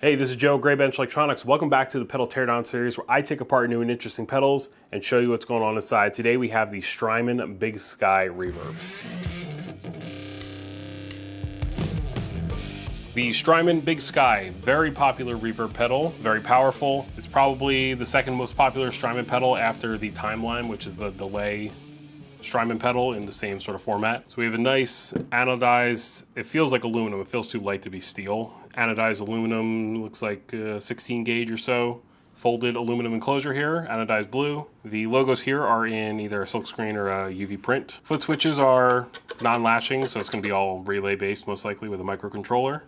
Hey, this is Joe, Gray Bench Electronics. Welcome back to the pedal teardown series where I take apart new and interesting pedals and show you what's going on inside. Today we have the Strymon Big Sky Reverb. The Strymon Big Sky, very popular reverb pedal, very powerful. It's probably the second most popular Strymon pedal after the Timeline, which is the delay Strymon pedal in the same sort of format. So we have a nice anodized, it feels like aluminum, it feels too light to be steel. Anodized aluminum, looks like 16 gauge or so. Folded aluminum enclosure here, anodized blue. The logos here are in either a silkscreen or a UV print. Foot switches are non-latching, so it's gonna be all relay based most likely with a microcontroller.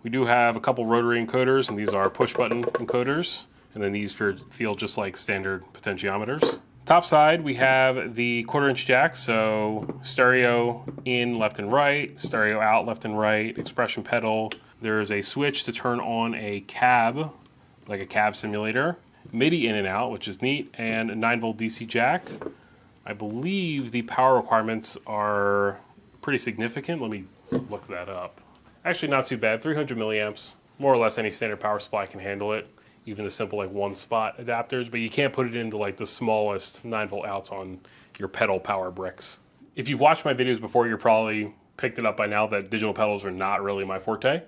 We do have a couple rotary encoders, and these are push button encoders. And then these feel just like standard potentiometers. Top side, we have the 1/4" jack, so stereo in left and right, stereo out left and right, expression pedal. There's a switch to turn on a cab, like a cab simulator. MIDI in and out, which is neat, and a 9-volt DC jack. I believe the power requirements are pretty significant. Let me look that up. Actually, not too bad, 300 milliamps. More or less any standard power supply can handle it. Even the simple like one spot adapters, but you can't put it into like the smallest 9-volt outs on your pedal power bricks. If you've watched my videos before, you're probably picked it up by now that digital pedals are not really my forte.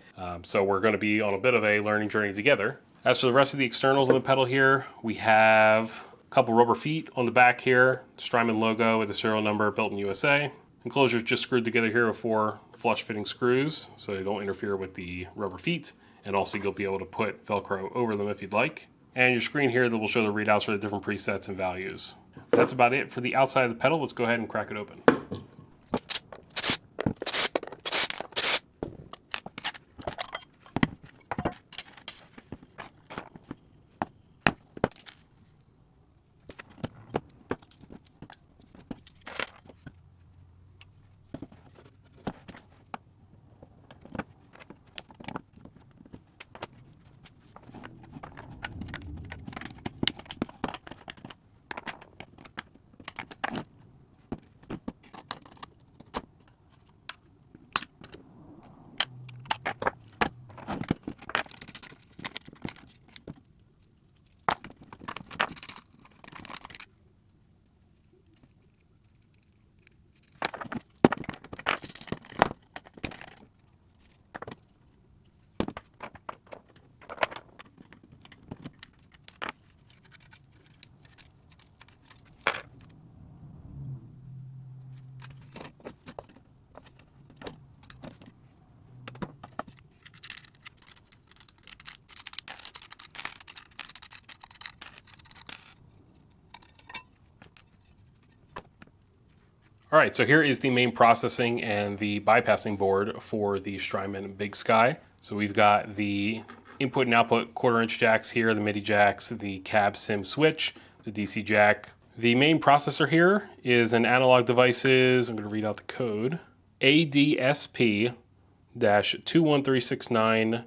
So we're going to be on a bit of a learning journey together. As for the rest of the externals on the pedal here, we have a couple rubber feet on the back here, Strymon logo with a serial number, built in USA. Enclosures just screwed together here with 4 flush fitting screws, so they don't interfere with the rubber feet. And also you'll be able to put Velcro over them if you'd like. And your screen here that will show the readouts for the different presets and values. That's about it for the outside of the pedal. Let's go ahead and crack it open. All right, so here is the main processing and the bypassing board for the Strymon Big Sky. So we've got the input and output 1/4" jacks here, the MIDI jacks, the cab sim switch, the DC jack. The main processor here is an Analog Devices, I'm going to read out the code, ADSP-21369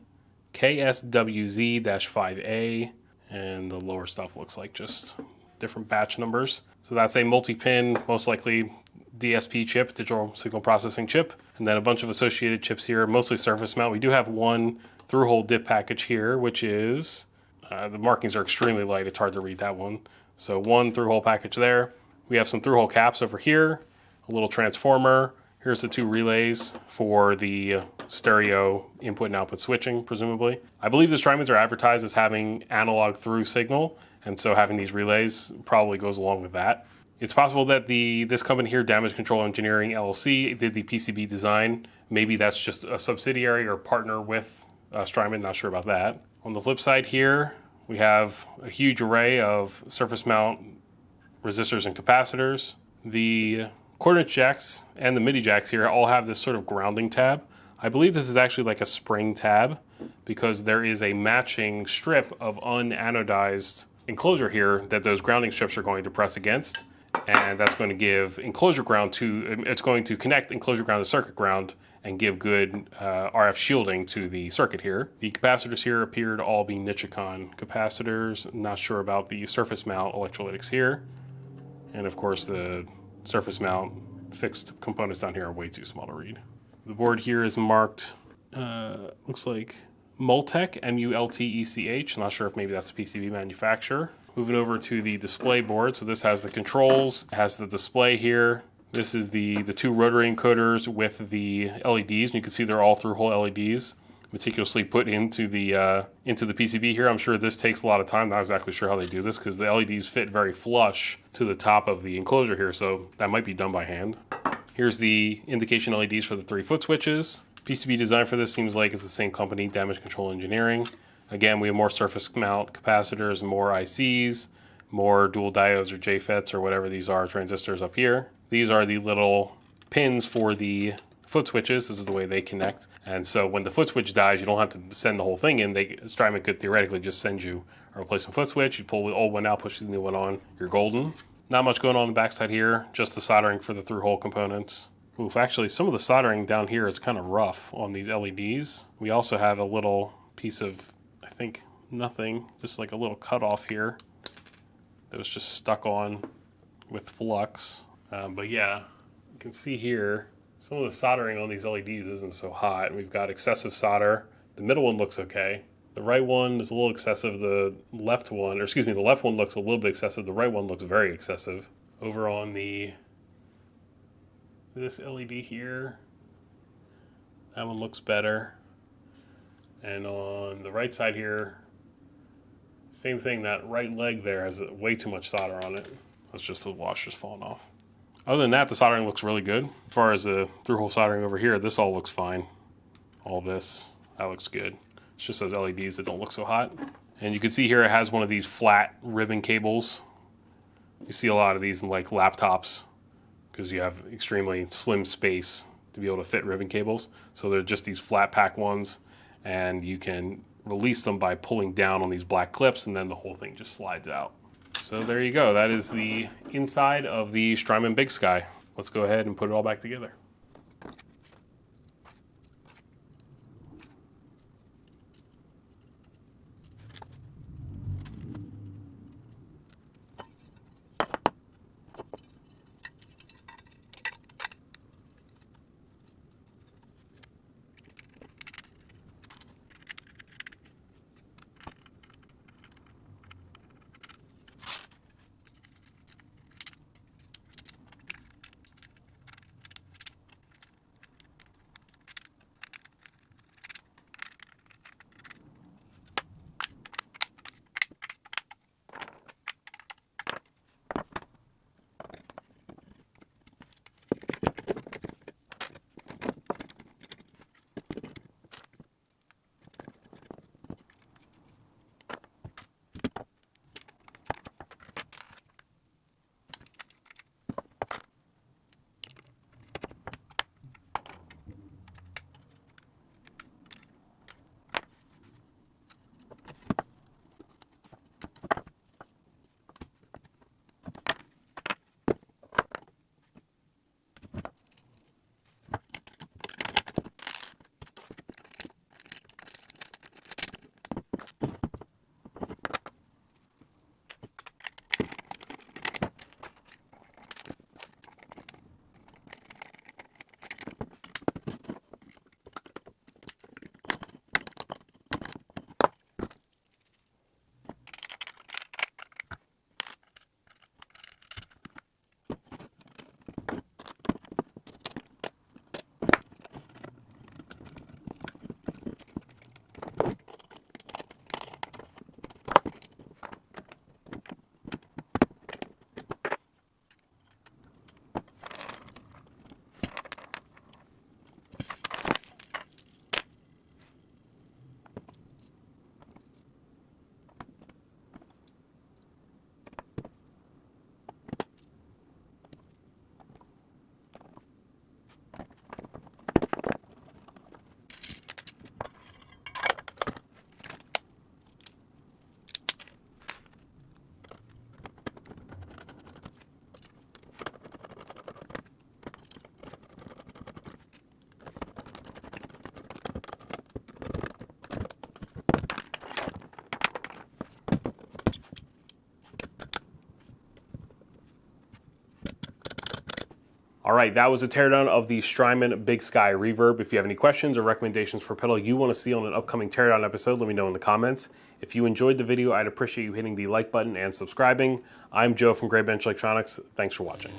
KSWZ-5A, and the lower stuff looks like just different batch numbers. So that's a multi-pin, most likely DSP chip, digital signal processing chip, and then a bunch of associated chips here, mostly surface mount. We do have one through-hole dip package here, which is, the markings are extremely light, it's hard to read that one. So one through-hole package there. We have some through-hole caps over here, a little transformer. Here's the 2 relays for the stereo input and output switching, presumably. I believe the Strymons are advertised as having analog through signal, and so having these relays probably goes along with that. It's possible that this company here, Damage Control Engineering LLC, did the PCB design. Maybe that's just a subsidiary or partner with Strymon, not sure about that. On the flip side here, we have a huge array of surface mount resistors and capacitors. The 1/4" jacks and the MIDI jacks here all have this sort of grounding tab. I believe this is actually like a spring tab because there is a matching strip of unanodized enclosure here that those grounding strips are going to press against. And that's going to give enclosure ground to, it's going to connect enclosure ground to circuit ground and give good RF shielding to the circuit here. The capacitors here appear to all be Nichicon capacitors. I'm not sure about the surface mount electrolytics here. And of course the surface mount fixed components down here are way too small to read. The board here is marked, looks like Multech, M-U-L-T-E-C-H. I'm not sure if maybe that's a PCB manufacturer. Moving over to the display board. So this has the controls, it has the display here. This is the two rotary encoders with the LEDs. And you can see they're all through-hole LEDs, meticulously put into the PCB here. I'm sure this takes a lot of time. Not exactly sure how they do this because the LEDs fit very flush to the top of the enclosure here, so that might be done by hand. Here's the indication LEDs for the 3 foot switches. PCB design for this seems like it's the same company, Damage Control Engineering. Again, we have more surface mount capacitors, more ICs, more dual diodes or JFETs or whatever these are, transistors up here. These are the little pins for the foot switches. This is the way they connect. And so when the foot switch dies, you don't have to send the whole thing in. Strymon could theoretically just send you a replacement foot switch. You pull the old one out, push the new one on, you're golden. Not much going on the backside here, just the soldering for the through-hole components. Oof, actually some of the soldering down here is kind of rough on these LEDs. We also have a little piece of, I think, nothing, just like a little cutoff here that was just stuck on with flux. But yeah, you can see here, some of the soldering on these LEDs isn't so hot. We've got excessive solder. The middle one looks okay. The right one is a little excessive. The left one, or excuse me, the left one looks a little bit excessive. The right one looks very excessive. Over on this LED here, that one looks better. And on the right side here, same thing, that right leg there has way too much solder on it. That's just the washers falling off. Other than that, the soldering looks really good. As far as the through-hole soldering over here, this all looks fine. All this, that looks good. It's just those LEDs that don't look so hot. And you can see here it has one of these flat ribbon cables. You see a lot of these in like laptops because you have extremely slim space to be able to fit ribbon cables. So they're just these flat pack ones, and you can release them by pulling down on these black clips, and then the whole thing just slides out. So there you go. That is the inside of the Strymon Big Sky. Let's go ahead and put it all back together. All right, that was a teardown of the Strymon Big Sky Reverb. If you have any questions or recommendations for pedal you want to see on an upcoming teardown episode, let me know in the comments. If you enjoyed the video, I'd appreciate you hitting the like button and subscribing. I'm Joe from Graybench Electronics. Thanks for watching.